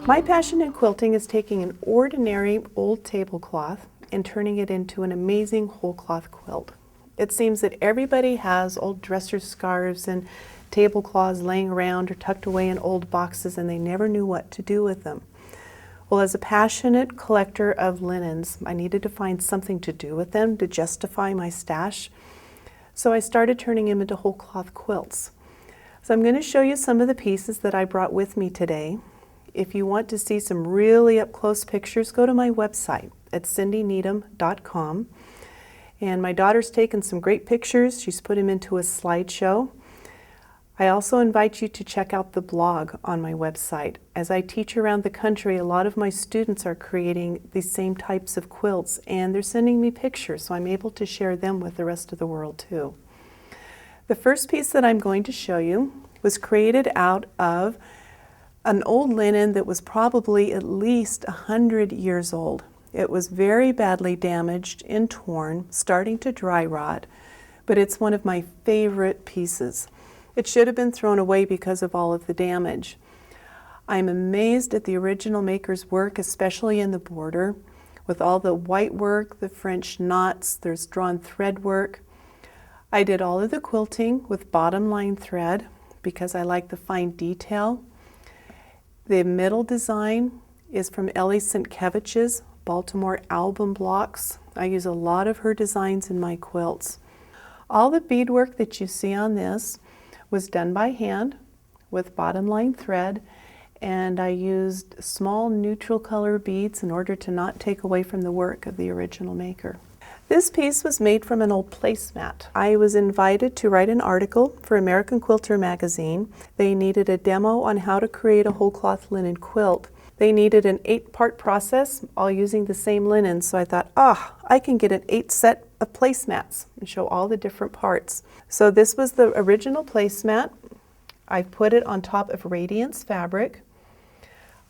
My passion in quilting is taking an ordinary old tablecloth and turning it into an amazing whole cloth quilt. It seems that everybody has old dresser scarves and tablecloths laying around or tucked away in old boxes, and they never knew what to do with them. Well, as a passionate collector of linens, I needed to find something to do with them to justify my stash. So I started turning them into whole cloth quilts. So I'm going to show you some of the pieces that I brought with me today. If you want to see some really up-close pictures, go to my website at cindyneedham.com. And my daughter's taken some great pictures. She's put them into a slideshow. I also invite you to check out the blog on my website. As I teach around the country, a lot of my students are creating these same types of quilts, and they're sending me pictures, so I'm able to share them with the rest of the world too. The first piece that I'm going to show you was created out of an old linen that was probably at least 100 years old. It was very badly damaged and torn, starting to dry rot, but it's one of my favorite pieces. It should have been thrown away because of all of the damage. I'm amazed at the original maker's work, especially in the border, with all the white work, the French knots, there's drawn thread work. I did all of the quilting with bottom line thread because I like the fine detail. The middle design is from Ellie Sienkiewicz's Baltimore album blocks. I use a lot of her designs in my quilts. All the beadwork that you see on this was done by hand with bottom line thread, and I used small neutral color beads in order to not take away from the work of the original maker. This piece was made from an old placemat. I was invited to write an article for American Quilter magazine. They needed a demo on how to create a whole cloth linen quilt. They needed an 8-part process, all using the same linen, so I thought, I can get an 8 set of placemats and show all the different parts. So this was the original placemat. I put it on top of Radiance fabric.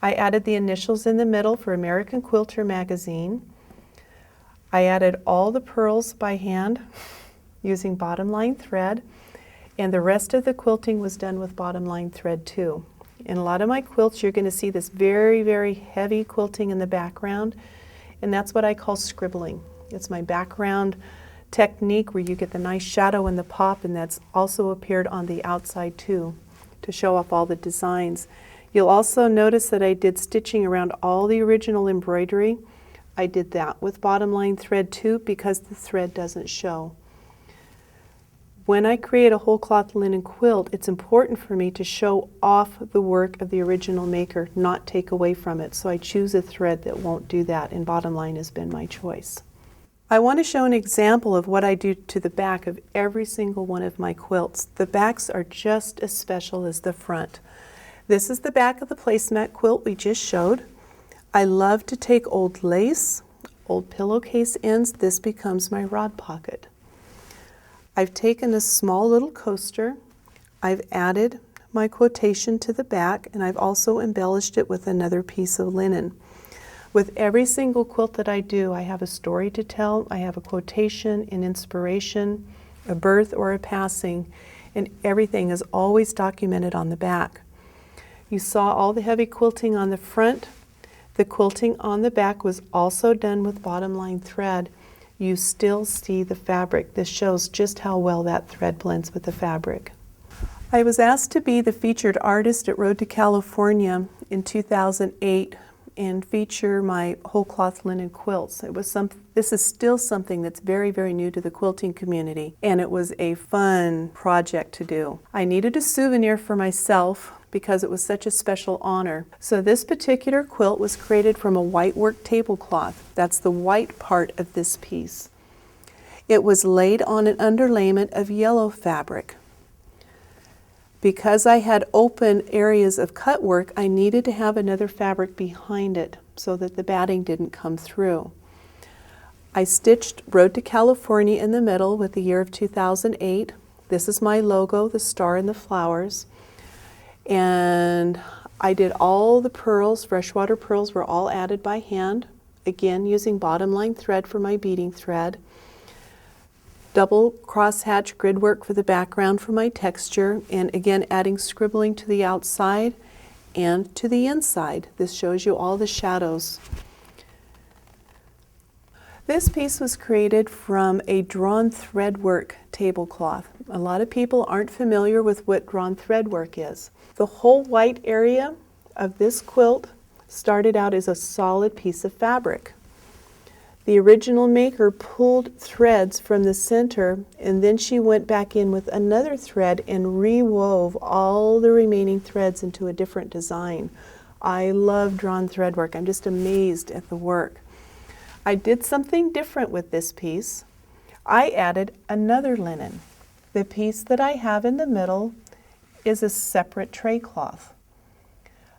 I added the initials in the middle for American Quilter magazine. I added all the pearls by hand using bottom line thread, and the rest of the quilting was done with bottom line thread too. In a lot of my quilts, you're going to see this very, very heavy quilting in the background, and that's what I call scribbling. It's my background technique where you get the nice shadow and the pop, and that's also appeared on the outside too to show off all the designs. You'll also notice that I did stitching around all the original embroidery. I did that with bottom line thread too because the thread doesn't show. When I create a whole cloth linen quilt, it's important for me to show off the work of the original maker, not take away from it. So I choose a thread that won't do that, and bottom line has been my choice. I want to show an example of what I do to the back of every single one of my quilts. The backs are just as special as the front. This is the back of the placemat quilt we just showed. I love to take old lace, old pillowcase ends. This becomes my rod pocket. I've taken a small little coaster. I've added my quotation to the back, and I've also embellished it with another piece of linen. With every single quilt that I do, I have a story to tell. I have a quotation, an inspiration, a birth or a passing, and everything is always documented on the back. You saw all the heavy quilting on the front. The quilting on the back was also done with bottom line thread. You still see the fabric. This shows just how well that thread blends with the fabric. I was asked to be the featured artist at Road to California in 2008 and feature my whole cloth linen quilts. This is still something that's very, very new to the quilting community, and it was a fun project to do. I needed a souvenir for myself because it was such a special honor. So this particular quilt was created from a white work tablecloth. That's the white part of this piece. It was laid on an underlayment of yellow fabric. Because I had open areas of cut work, I needed to have another fabric behind it so that the batting didn't come through. I stitched Road to California in the middle with the year of 2008. This is my logo, the star and the flowers. And I did all the pearls, freshwater pearls were all added by hand, again using bottom line thread for my beading thread. Double crosshatch grid work for the background for my texture, and again adding scribbling to the outside and to the inside. This shows you all the shadows. This piece was created from a drawn threadwork tablecloth. A lot of people aren't familiar with what drawn threadwork is. The whole white area of this quilt started out as a solid piece of fabric. The original maker pulled threads from the center, and then she went back in with another thread and rewove all the remaining threads into a different design. I love drawn threadwork. I'm just amazed at the work. I did something different with this piece. I added another linen. The piece that I have in the middle is a separate tray cloth.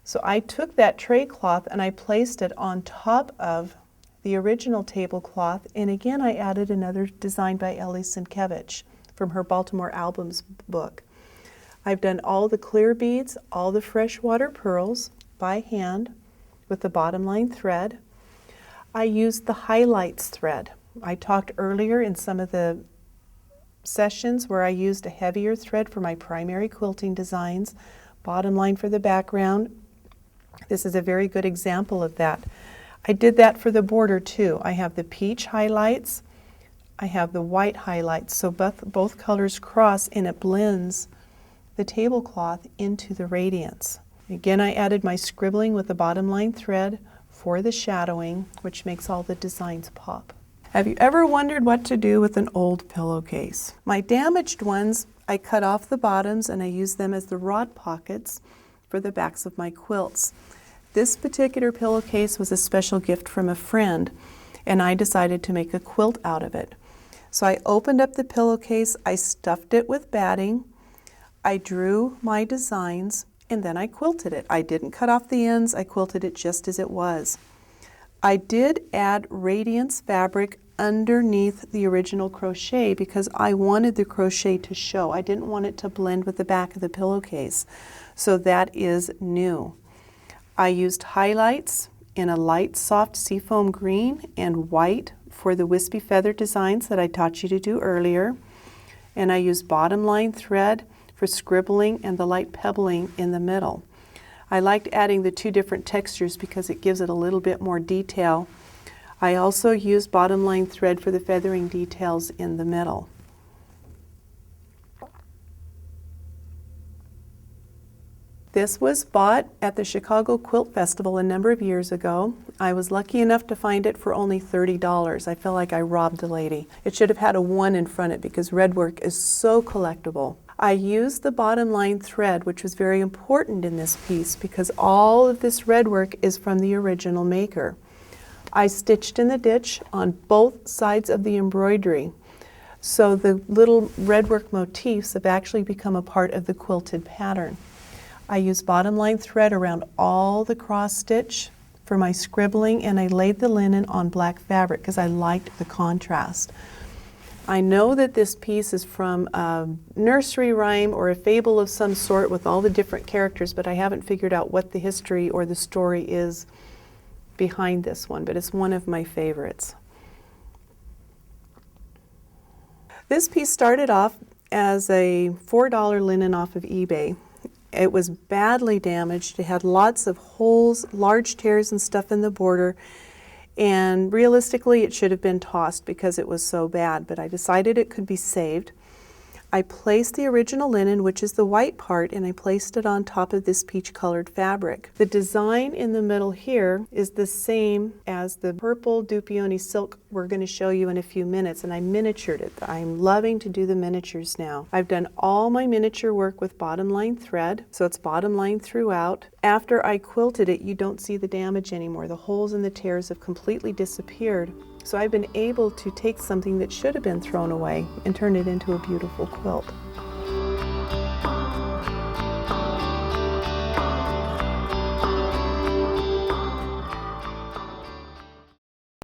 So I took that tray cloth and I placed it on top of the original tablecloth, and again I added another design by Ellie Sienkiewicz from her Baltimore Albums book. I've done all the clear beads, all the freshwater pearls by hand with the bottom line thread. I used the highlights thread. I talked earlier in some of the sessions where I used a heavier thread for my primary quilting designs, bottom line for the background. This is a very good example of that. I did that for the border too. I have the peach highlights, I have the white highlights, so both colors cross and it blends the tablecloth into the radiance. Again, I added my scribbling with the bottom line thread for the shadowing, which makes all the designs pop. Have you ever wondered what to do with an old pillowcase? My damaged ones, I cut off the bottoms and I use them as the rod pockets for the backs of my quilts. This particular pillowcase was a special gift from a friend, and I decided to make a quilt out of it. So I opened up the pillowcase, I stuffed it with batting, I drew my designs, and then I quilted it. I didn't cut off the ends, I quilted it just as it was. I did add radiance fabric underneath the original crochet because I wanted the crochet to show. I didn't want it to blend with the back of the pillowcase. So that is new. I used highlights in a light soft seafoam green and white for the wispy feather designs that I taught you to do earlier. And I used bottom line thread for scribbling and the light pebbling in the middle. I liked adding the two different textures because it gives it a little bit more detail. I also used bottom line thread for the feathering details in the middle. This was bought at the Chicago Quilt Festival a number of years ago. I was lucky enough to find it for only $30. I felt like I robbed a lady. It should have had a 1 in front of it because red work is so collectible. I used the bottom line thread, which was very important in this piece because all of this red work is from the original maker. I stitched in the ditch on both sides of the embroidery. So the little red work motifs have actually become a part of the quilted pattern. I used bottom line thread around all the cross stitch for my scribbling, and I laid the linen on black fabric because I liked the contrast. I know that this piece is from a nursery rhyme or a fable of some sort with all the different characters, but I haven't figured out what the history or the story is behind this one, but it's one of my favorites. This piece started off as a $4 linen off of eBay. It was badly damaged. It had lots of holes, large tears and stuff in the border, and realistically it should have been tossed because it was so bad, but I decided it could be saved. I placed the original linen, which is the white part, and I placed it on top of this peach colored fabric. The design in the middle here is the same as the purple Dupioni silk we're going to show you in a few minutes, and I miniatured it. I'm loving to do the miniatures now. I've done all my miniature work with bottom line thread, so it's bottom line throughout. After I quilted it, you don't see the damage anymore. The holes and the tears have completely disappeared. So I've been able to take something that should have been thrown away and turn it into a beautiful quilt.